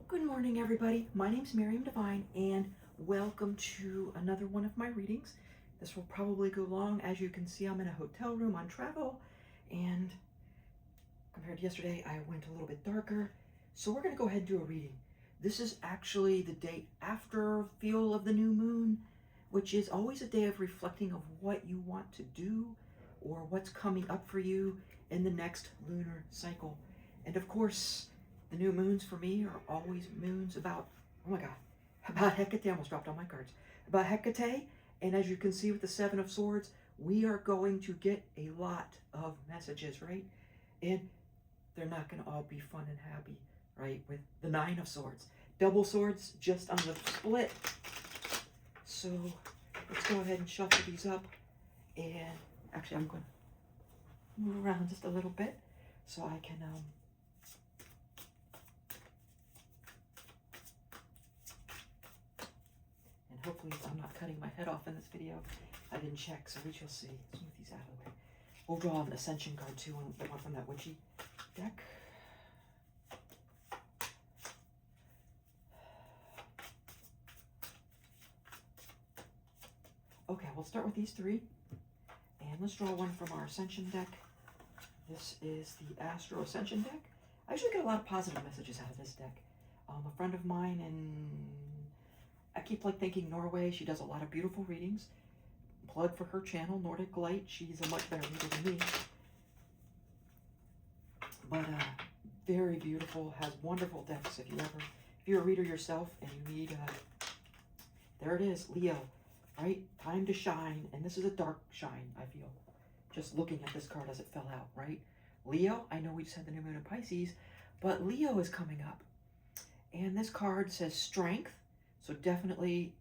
Good morning, everybody. My name's Miriam Devine, and welcome to another one of my readings. This will probably go long. As you can see, I'm in a hotel room on travel, and compared to yesterday, I went a little bit darker. So we're going to go ahead and do a reading. This is actually the day after feel of the new moon, which is always a day of reflecting of what you want to do or what's coming up for you in the next lunar cycle. And of course, the new moons for me are always moons about, oh my God, about Hecate. I almost dropped all my cards. About Hecate. And as you can see with the Seven of Swords, we are going to get a lot of messages, right? And they're not going to all be fun and happy, right? With the Nine of Swords. Double swords just on the split. So let's go ahead and shuffle these up. And actually, I'm going to move around just a little bit so I can hopefully I'm not cutting my head off in this video. I didn't check, so we shall see. Smooth these out of the way. We'll draw an Ascension card too, the one from that witchy deck. Okay, we'll start with these three. And let's draw one from our Ascension deck. This is the Astro Ascension deck. I usually get a lot of positive messages out of this deck. A friend of mine I keep thinking Norway. She does a lot of beautiful readings. Plug for her channel, Nordic Light. She's a much better reader than me. But very beautiful, has wonderful decks. If you're a reader yourself and you need, there it is, Leo, right? Time to shine. And this is a dark shine, I feel. Just looking at this card as it fell out, right? Leo, I know we just had the new moon in Pisces, but Leo is coming up. And this card says strength. So definitely,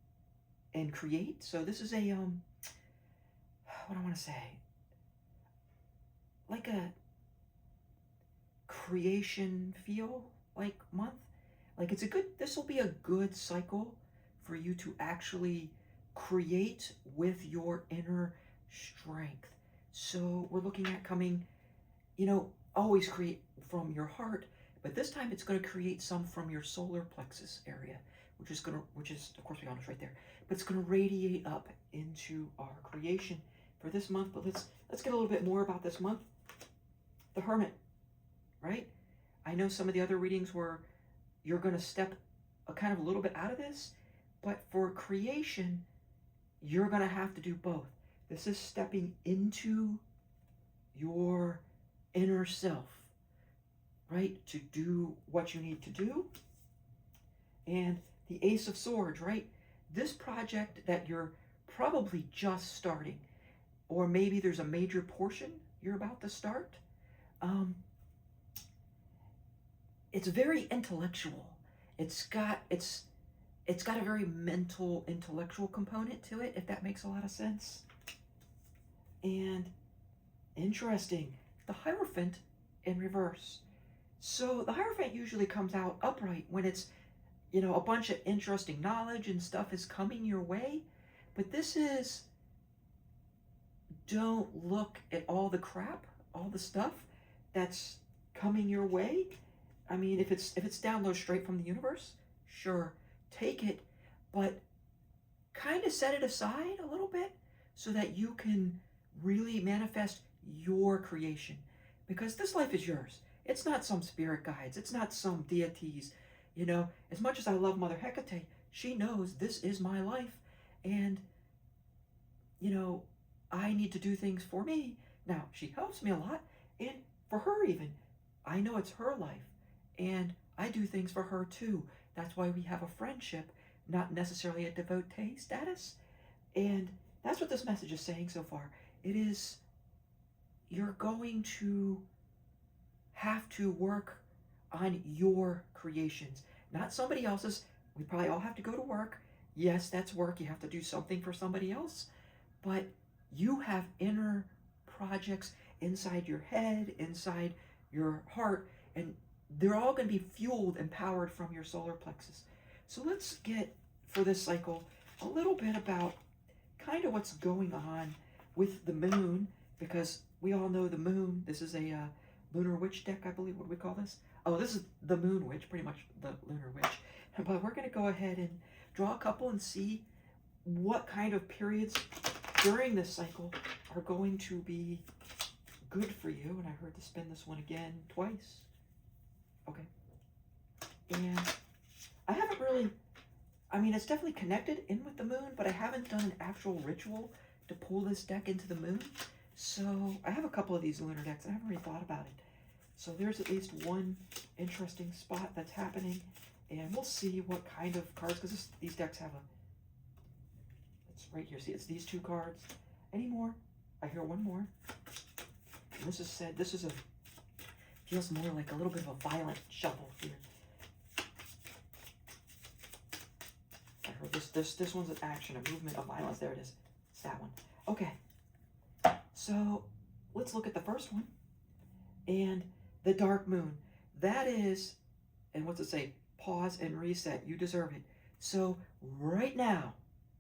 and create. So this is a, what do I want to say? Like a creation feel like month. Like this will be a good cycle for you to actually create with your inner strength. So we're looking at coming, always create from your heart, but this time it's going to create some from your solar plexus area. Which is of course we got it right there, but it's going to radiate up into our creation for this month. But let's get a little bit more about this month. The Hermit, right? I know some of the other readings where you're going to step kind of a little bit out of this, but for creation, you're going to have to do both. This is stepping into your inner self, right? To do what you need to do. And the Ace of Swords, right? This project that you're probably just starting, or maybe there's a major portion you're about to start. It's very intellectual. It's got a very mental, intellectual component to it, if that makes a lot of sense. And interesting, the Hierophant in reverse. So the Hierophant usually comes out upright when it's a bunch of interesting knowledge and stuff is coming your way. But this is, don't look at all the crap, all the stuff that's coming your way. I mean, if it's downloaded straight from the universe, sure, take it, but kind of set it aside a little bit so that you can really manifest your creation. Because this life is yours. It's not some spirit guides. It's not some deities. As much as I love Mother Hecate, she knows this is my life. And, I need to do things for me. Now, she helps me a lot. And for her even, I know it's her life. And I do things for her too. That's why we have a friendship, not necessarily a devotee status. And that's what this message is saying so far. It is, you're going to have to work on your creations, not somebody else's. We probably all have to go to work. Yes, that's work. You have to do something for somebody else, but you have inner projects inside your head, inside your heart, and they're all going to be fueled and powered from your solar plexus. So let's get, for this cycle, a little bit about kind of what's going on with the moon, because we all know the moon, this is a lunar witch deck, I believe. What do we call this? Oh, this is the moon witch, pretty much the lunar witch. But we're going to go ahead and draw a couple and see what kind of periods during this cycle are going to be good for you. And I heard to spin this one again twice. Okay. And I haven't really, I mean, it's definitely connected in with the moon, but I haven't done an actual ritual to pull this deck into the moon. So I have a couple of these lunar decks. I haven't really thought about it. So there's at least one interesting spot that's happening. And we'll see what kind of cards, because these decks have a, it's right here. See, it's these two cards. Any more? I hear one more. And this is said, this is a, feels more like a little bit of a violent shuffle here. I heard this one's an action, a movement, a violence. There it is. It's that one. Okay. So let's look at the first one. And the dark moon. That is, and what's it say? Pause and reset. You deserve it. So right now,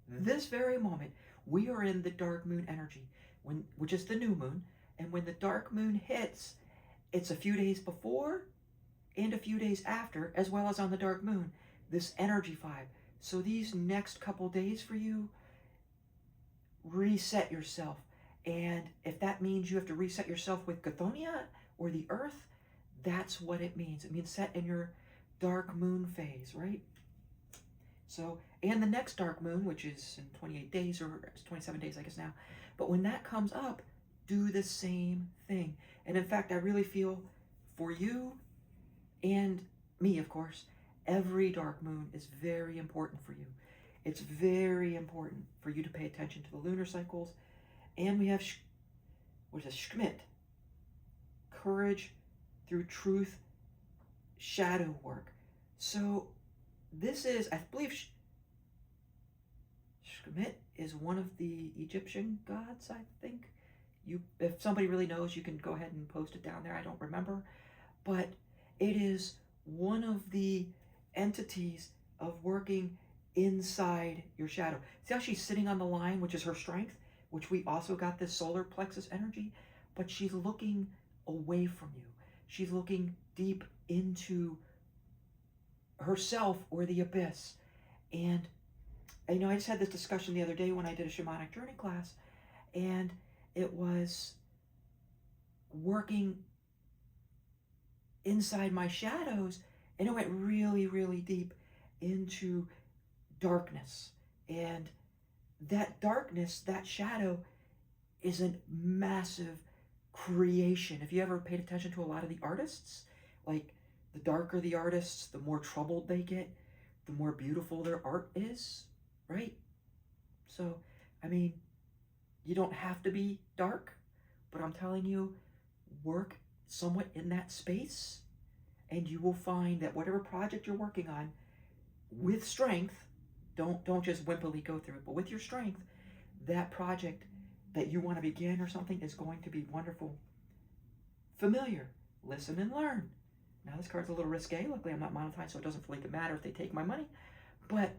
this very moment, we are in the dark moon energy, which is the new moon. And when the dark moon hits, it's a few days before and a few days after, as well as on the dark moon, this energy vibe. So these next couple days for you, reset yourself. And if that means you have to reset yourself with Chthoniya or the earth, that's what it means. It means set in your dark moon phase, right? So, and the next dark moon, which is in 28 days, or 27 days, I guess now. But when that comes up, do the same thing. And in fact, I really feel for you and me, of course, every dark moon is very important for you. It's very important for you to pay attention to the lunar cycles. And we have, what is this, Schmidt, courage through truth, shadow work. So this is, I believe, Schmidt is one of the Egyptian gods, I think. If somebody really knows, you can go ahead and post it down there. I don't remember. But it is one of the entities of working inside your shadow. See how she's sitting on the line, which is her strength, which we also got this solar plexus energy, but she's looking away from you. She's looking deep into herself or the abyss. And I just had this discussion the other day when I did a shamanic journey class, and it was working inside my shadows, and it went really, really deep into darkness. And that darkness, that shadow, is a massive creation. If you ever paid attention to a lot of the artists, like the darker the artists, the more troubled they get, the more beautiful their art is, right? So, I mean, you don't have to be dark, but I'm telling you, work somewhat in that space, and you will find that whatever project you're working on, with strength, don't just wimpily go through it, but with your strength, that project that you want to begin or something is going to be wonderful. Familiar. Listen and learn. Now this card's a little risque. Luckily I'm not monetized, so it doesn't really matter if they take my money. But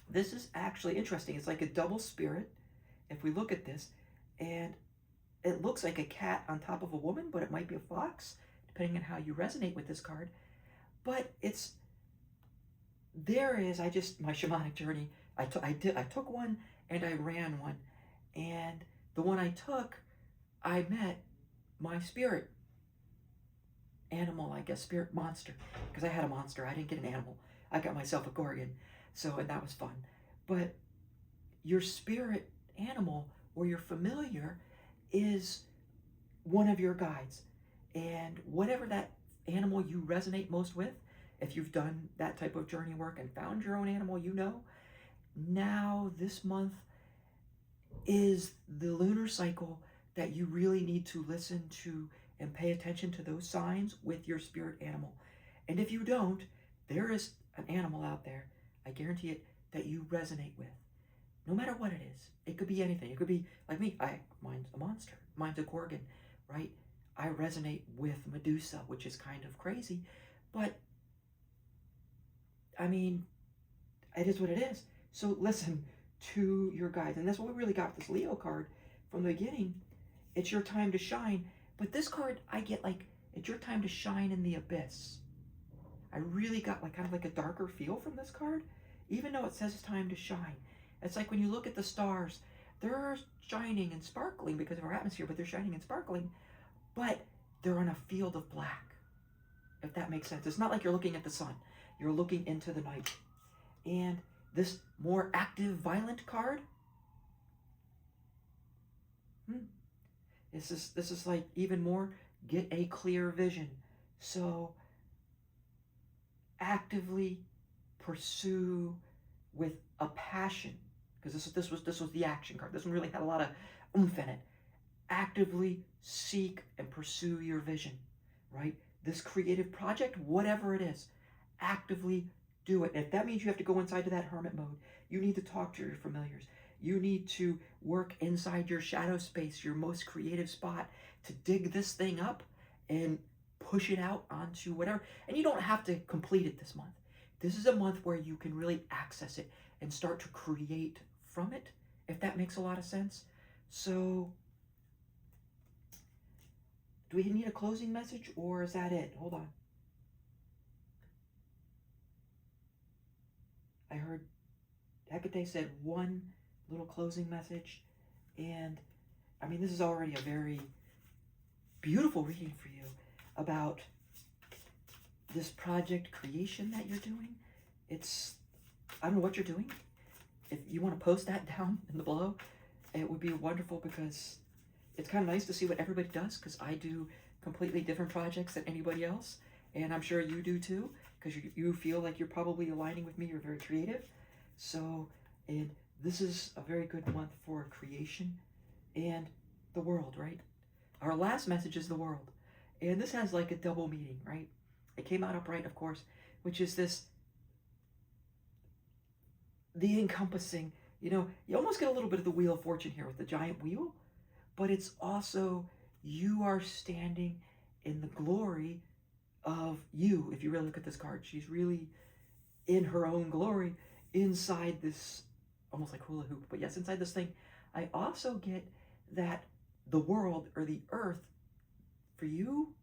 this is actually interesting. It's like a double spirit, if we look at this, and it looks like a cat on top of a woman, but it might be a fox, depending on how you resonate with this card. But it's, there is, my shamanic journey, I took one and I ran one. And the one I took, I met my spirit animal, I guess, spirit monster, because I had a monster. I didn't get an animal. I got myself a Gorgon. So, and that was fun. But your spirit animal or your familiar is one of your guides. And whatever that animal you resonate most with, if you've done that type of journey work and found your own animal, now this month is the lunar cycle that you really need to listen to and pay attention to those signs with your spirit animal. And if you don't, there is an animal out there, I guarantee it, that you resonate with. No matter what it is. It could be anything. It could be like me. Mine's a monster. Mine's a Gorgon, right? I resonate with Medusa, which is kind of crazy. But, I mean, it is what it is. So listen to your guides. And that's what we really got with this Leo card from the beginning. It's your time to shine. But this card, I get like It's your time to shine in the abyss. I really got like kind of like a darker feel from this card, even though it says it's time to shine. It's like when you look at the stars, they're shining and sparkling because of our atmosphere, but they're shining and sparkling, but they're on a field of black, if that makes sense. It's not like you're looking at the sun. You're looking into the night. And this more active, violent card, this is like even more, get a clear vision. So actively pursue with a passion, because this was the action card. This one really had a lot of oomph in it. Actively seek and pursue your vision, right? This creative project, whatever it is, actively do it. If that means you have to go inside to that hermit mode, you need to talk to your familiars. You need to work inside your shadow space, your most creative spot, to dig this thing up and push it out onto whatever. And you don't have to complete it this month. This is a month where you can really access it and start to create from it, if that makes a lot of sense. So, do we need a closing message, or is that it? Hold on. I heard Hecate said one little closing message, and I mean, this is already a very beautiful reading for you about this project creation that you're doing. It's, I don't know what you're doing. If you want to post that down in the below, it would be wonderful, because it's kind of nice to see what everybody does, because I do completely different projects than anybody else, and I'm sure you do too, because you feel like you're probably aligning with me. You're very creative. So, and this is a very good month for creation and the world, right? Our last message is the world, and this has like a double meaning, right? It came out upright, of course, which is this, the encompassing, you almost get a little bit of the Wheel of Fortune here with the giant wheel, but it's also, you are standing in the glory of you. If you really look at this card, she's really in her own glory inside this, almost like hula hoop, but yes, inside this thing. I also get that the world, or the earth, for you,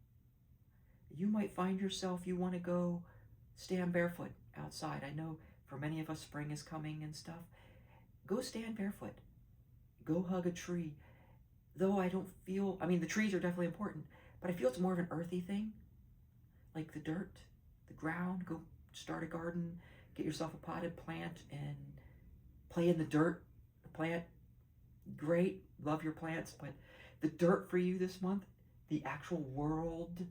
you might find yourself, you want to go stand barefoot outside. I know for many of us spring is coming and stuff. Go stand barefoot. Go hug a tree. Though I don't feel, I mean, the trees are definitely important, but I feel it's more of an earthy thing, like the dirt, the ground. Go start a garden, get yourself a potted plant and play in the dirt. The plant, great, love your plants, but the dirt for you this month, the actual world,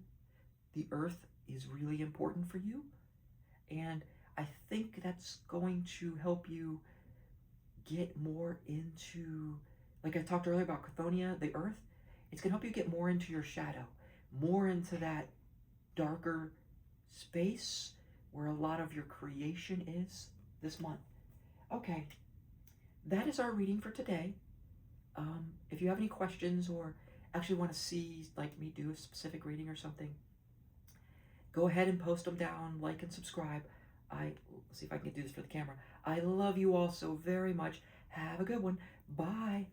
the earth, is really important for you. And I think that's going to help you get more into, like I talked earlier about Chthoniya, the earth. It's going to help you get more into your shadow, more into that darker space where a lot of your creation is this month. Okay, that is our reading for today. If you have any questions, or actually want to see like me do a specific reading or something, go ahead and post them down, like and subscribe. Let's see if I can do this for the camera. I love you all so very much. Have a good one. Bye.